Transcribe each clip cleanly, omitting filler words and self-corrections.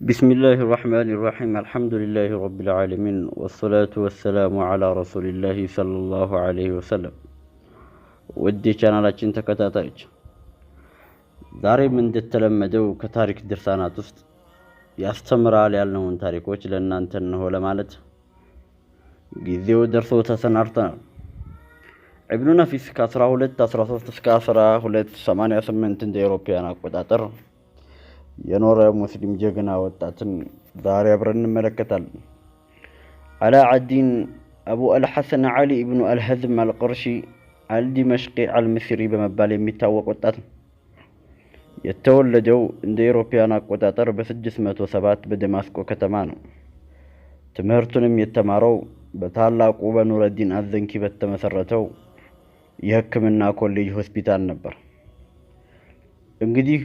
بسم الله الرحمن الرحيم الحمد لله رب العالمين والصلاة والسلام على رسول الله صلى الله عليه وسلم ودي ቻናላችን ተከታታዮች ዛሬም እንደተለመደው ከታሪክ ድርሳናት ውስጥ ያስተምራል ያልነውን ታሪኮች ለእናንተ ነው ለማለት ጊዜው ደርሶ ተሰናድተናል። ኢብኑ ነፊስ ከ1213 እስከ 1288 እንደ አውሮፓውያን አቆጣጠር የኖረ ሙስሊም ጀግና ወጣትን ዛሬ አብረን እንመለከታለን። አላዓዲን አቡ አልሐሰን ዓሊ ኢብኑ አልሐዝም አልቀርሺ አልዲመሽቂ አልምስሪ በመባል የሚታወቅ ወጣት ነው። የተወለደው እንደ አውሮፓውያን አቆጣጠር በ607 በደማስቆ ከተማ ነው። ትምህርቱንም የተማረው በታላቁ በኑረዲን አዘንኪ በተመሰረተው የሕክምና ኮሌጅ ሆስፒታል ነበር። እንግዲህ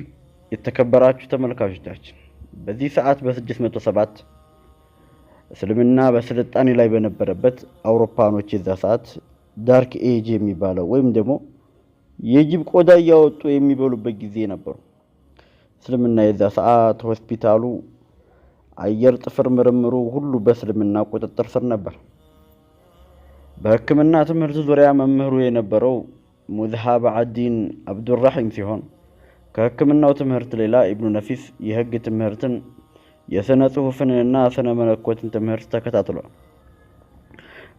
የተከበራችሁ ተመልካቾቻችን በዚህ ሰዓት በ607 እስልምና በስልጣኔ ላይ በነበረበት አውሮፓኖች የዛ ሰዓት ዳርክ ኤጅ የሚባለው ወይም ደግሞ የጅብ ቆዳ ያወጡ የሚበሉበት ጊዜ ነበር። እስልምና የዛ ሰዓት ሆስፒታሉ አየር ጥፍር ምርምሩ ሁሉ በእስልምና ቁጥጥር ስር ነበር። በሕክምና ትምህርት ዙሪያ መምህሩ የነበረው ሙዝሃብ አዲን አብዱራሂም ሲሆን ከሕክምናው ትምህርት ሌላ ኢብኑ ነፊስ የህግ ትምህርትን የስነ ጽሁፍንና ስነ መለኮትን ትምህርት ተከታትሏል።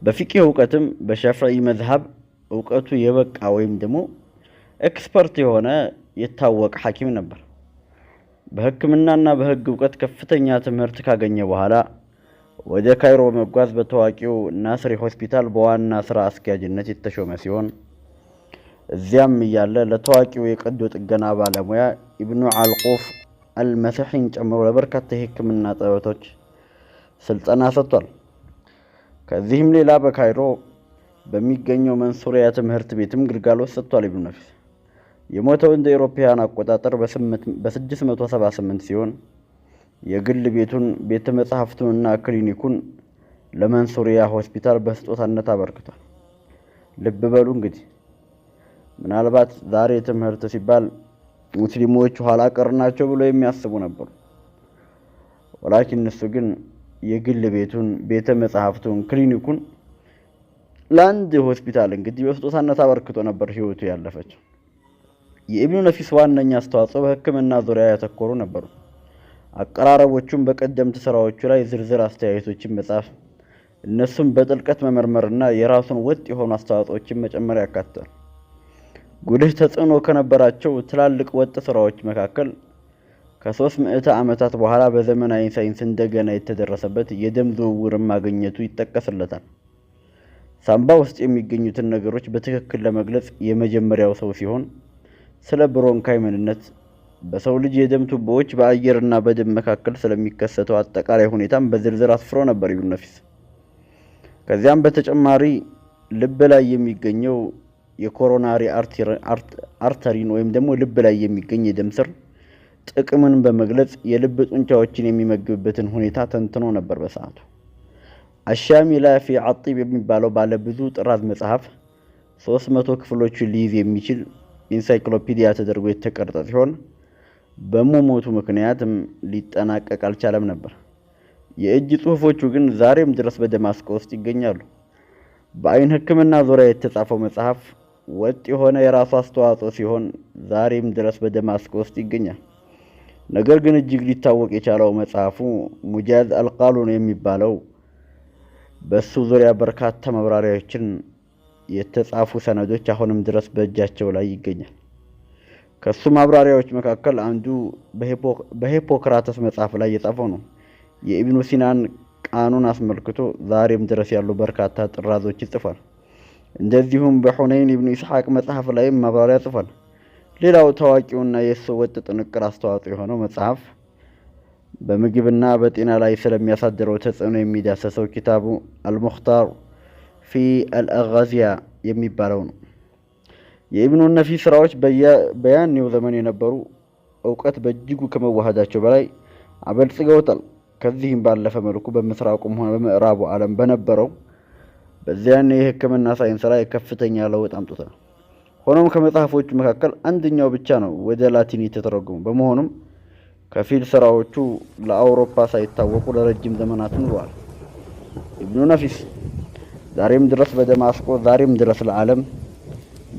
በፊቅህ ዕውቀትም በሻፊዒ መዝሃብ ዕውቀቱ የበቃ ወይም ደግሞ ኤክስፐርት የሆነ የታወቀ ሐኪም ነበር። በሕክምናና በህግ ዕውቀት ከፍተኛ ትምህርት ካገኘ በኋላ ወደ ካይሮ በመጓዝ በታዋቂው ናስሪ ሆስፒታል በዋና ስራ አስኪያጅነት የተሾመ ሲሆን እዚያም እያለ ለታዋቂው የቀዶ ጥገና ባለሙያ ኢብኑ አልቁፍ አልመሲሒን ጨምሮ ለበርካታ የሕክምና ጥበበኞች ስልጠና ሰጥቷል። ከዚህም ሌላ በካይሮ በሚገኘው መንሱሪያ ትምህርት ቤትም ግልጋሎት ሰጥቷል። ኢብኑ ነፊስ የሞተው እንደ አውሮፓውያን አቆጣጠር በ678 ሲሆን የግል ቤቱን ቤተ መጻሕፍቱንና ክሊኒኩን ለመንሱሪያ ሆስፒታል በስጦታነት አበርክቷል። ልብ በሉ እንግዲህ ምናልባት ዛሬ ትምህርት ሲባል ሙስሊሞች ኋላ ቀር ናቸው ብሎ የሚያስቡ ነበሩ። ወላኪን እሱ ግን የግል ቤቱን ቤተ መጻሕፍቱን ክሊኒኩን ለአንድ ሆስፒታል እንግዲህ በስጦታነት አበርክቶ ነበር ህይወቱ ያለፈችው። የኢብኑ ነፊስ ዋነኛ አስተዋጽኦ በሕክምና ዙሪያ ያተኮሩ ነበሩ። አቀራረቦቹም በቀደምት ስራዎቹ ላይ ዝርዝር አስተያየቶችን መጻፍ፣ እነሱም በጥልቀት መመርመርና የራሱን ወጥ የሆኑ አስተዋጽኦችን መጨመር ያካትታል። ጉልህ ተጽዕኖ ከነበራቸው ትላልቅ ወጥ ስራዎች መካከል ከ300 ዓመታት በኋላ በዘመናዊ ሳይንስ እንደገና የተደረሰበት የደም ዝውውር ማግኘቱ ይጠቀስለታል። ሳምባ ውስጥ የሚገኙትን ነገሮች በትክክል ለመግለጽ የመጀመሪያው ሰው ሲሆን ስለ ብሮንካይ ምንነት፣ በሰው ልጅ የደም ቱቦዎች በአየርና በደም መካከል ስለሚከሰተው አጠቃላይ ሁኔታም በዝርዝር አስፍሮ ነበር ኢብኑ ነፊስ። ከዚያም በተጨማሪ ልብ ላይ የሚገኘው የኮሮናሪ አርተሪን ወይም ደግሞ ልብ ላይ የሚገኝ የደም ስር ጥቅምን በመግለጽ የልብ ጡንቻዎችን የሚመግብበትን ሁኔታ ተንትኖ ነበር በሰዓቱ። አሻሚላ ፊ አጢብ የሚባለው ባለ ብዙ ጥራዝ መጽሐፍ 300 ክፍሎችን ሊይዝ የሚችል ኢንሳይክሎፒዲያ ተደርጎ የተቀረጸ ሲሆን በመሞቱ ምክንያትም ሊጠናቀቅ አልቻለም ነበር። የእጅ ጽሑፎቹ ግን ዛሬም ድረስ በደማስቆ ውስጥ ይገኛሉ። በአይን ሕክምና ዙሪያ የተጻፈው መጽሐፍ ወጥ የሆነ የራሱ አስተዋጽኦ ሲሆን ዛሬም ድረስ በደማስቆ ውስጥ ይገኛል። ነገር ግን እጅግ ሊታወቅ የቻለው መጽሐፉ ሙጃዝ አልቃሉን የሚባለው በሱ ዙሪያ በርካታ ማብራሪያዎችን የተጻፉ ሰነዶች አሁንም ድረስ በእጃቸው ላይ ይገኛል። ከሱ ማብራሪያዎች መካከል አንዱ በሂፖክራተስ መጽሐፍ ላይ የጻፈው ነው። የኢብኑ ሲናን ቃኑን አስመልክቶ ዛሬም ድረስ ያሉ በርካታ ጥራዞች ይጽፋል። እንደዚሁም በሁነይን ኢብኑ ኢስሐቅ መጽሐፍ ላይም ማብራሪያ ጽፏል። ሌላው ታዋቂውና የሱ ወጥ ጥንቅር አስተዋጽኦ የሆነው መጽሐፍ በምግብና በጤና ላይ ስለሚያሳድረው ተጽዕኖ የሚዳሰሰው ኪታቡ አልሙኽታር ፊ አልአጋዚያ የሚባለው ነው። የኢብኑ ነፊስ ስራዎች በያኔው ዘመን የነበሩ ዕውቀት በእጅጉ ከመዋሃዳቸው በላይ አበልጽገውታል። ከዚህም ባለፈ መልኩ በምስራቁም ሆነ በምዕራቡ ዓለም በነበረው በዚያን የሕክምና ሳይንስ ላይ ከፍተኛ ለውጥ አምጥቷል። ሆኖም ከመጽሐፎቹ መካከል አንደኛው ብቻ ነው ወደ ላቲን የተተረጎመው። በመሆኑም ከፊል ስራዎቹ ለአውሮፓ ሳይታወቁ ለረጅም ዘመናት ኖረዋል። ኢብኑ ነፊስ ዛሬም ድረስ በደማስቆ ዛሬም ድረስ ለዓለም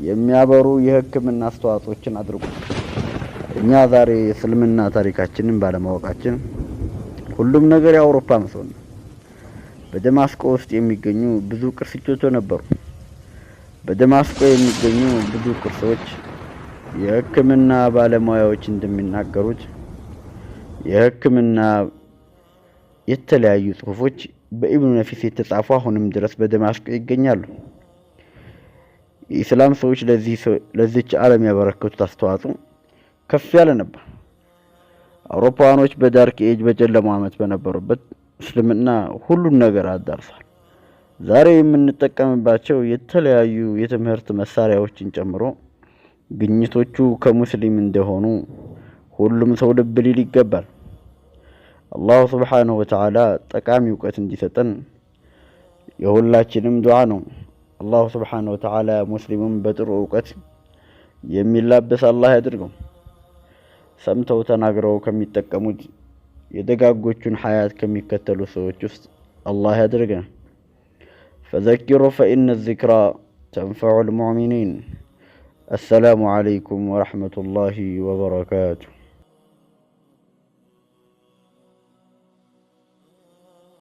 የሚያበሩ የሕክምና አስተዋጽኦችን አድርጓል። እኛ ዛሬ እስልምና ታሪካችንን ባለማወቃችን ሁሉም ነገር የአውሮፓ መስሎን በደማስቆ ውስጥ የሚገኙ ብዙ ቅርሶች ነበሩ። በደማስቆ የሚገኙ ብዙ ቅርሶች የሕክምና ባለሙያዎች እንደሚናገሩት የሕክምና የተለያዩ ጽሑፎች በኢብኑ ነፊስ የተጻፉ አሁንም ድረስ በደማስቆ ይገኛሉ። የኢስላም ሰዎች ለዚች ዓለም ያበረከቱት አስተዋጽኦ ከፍ ያለ ነበር። አውሮፓውያኖች በዳርክ ኤጅ በጨለማው ዓመት በነበሩበት እስልምና ሁሉን ነገር አዳርሷል። ዛሬ የምንጠቀምባቸው የተለያዩ የትምህርት መሳሪያዎችን ጨምሮ ግኝቶቹ ከሙስሊም እንደሆኑ ሁሉም ሰው ልብ ሊል ይገባል። አላሁ ሱብሓነሁ ወተዓላ ጠቃሚ እውቀት እንዲሰጠን የሁላችንም ዱዓ ነው። አላሁ ሱብሓነሁ ወተዓላ ሙስሊሙን በጥሩ እውቀት የሚላበስ አላህ ያድርገው። ሰምተው ተናግረው ከሚጠቀሙት የደጋጎቹን ሐያት ከሚከተሉ ሰዎች ውስጥ አላህ ያድርገን። ፈዘኪሩ ፈኢነ ዚክራ ተንፈዑል ሙእሚኒን። አሰላሙ ዓለይኩም ወረሕመቱላሂ ወበረካቱሁ።